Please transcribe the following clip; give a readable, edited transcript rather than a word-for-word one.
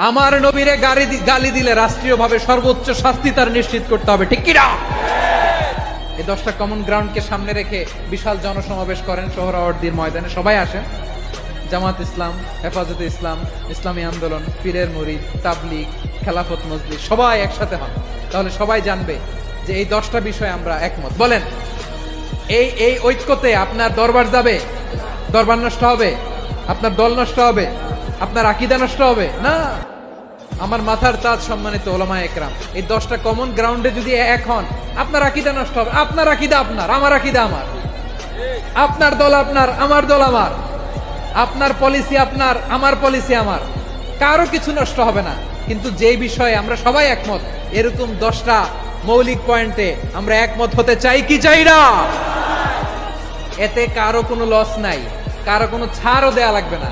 আমার নবীরে গালি দিলে রাষ্ট্রীয়ভাবে সর্বোচ্চ শাস্তি তার নিশ্চিত করতে হবে, ঠিক কিনা? এই 10টা কমন গ্রাউন্ডকে সামনে রেখে বিশাল জনসমাবেশ করেন সোহরাওয়ার্দীর ময়দানে। সবাই আসেন, জামাত ইসলাম, হেফাজতে ইসলাম, ইসলামী আন্দোলন, পীরের মুরিদ, তাবলিগ, খেলাফত মজলিস, সবাই একসাথে হন। তাহলে সবাই জানবে যে এই 10টা বিষয়ে আমরা একমত। বলেন, এই ঐক্যতে আপনার দরবার যাবে? দরবার নষ্ট হবে? আপনার দল নষ্ট হবে? আপনার আকীদা নষ্ট হবে না। আমার মাথার তাজ সম্মানিত ওলামায়ে একরাম, এই 10টা কমন গ্রাউন্ডে যদি এক হন, আপনার আকীদা নষ্ট হবে? আপনার আকীদা আপনার, আমার আকীদা আমার, আপনার দল আপনার, আমার দল আমার, আপনার পলিসি আপনার, আমার পলিসি আমার, কারো কিছু নষ্ট হবে না। কিন্তু যে বিষয়ে আমরা সবাই একমত, এরকম 10টা মৌলিক পয়েন্টে আমরা একমত হতে চাই কি চাই না? এতে কারো কোনো লস নাই, কারো কোনো ছাড়ও দেয়া লাগবে না।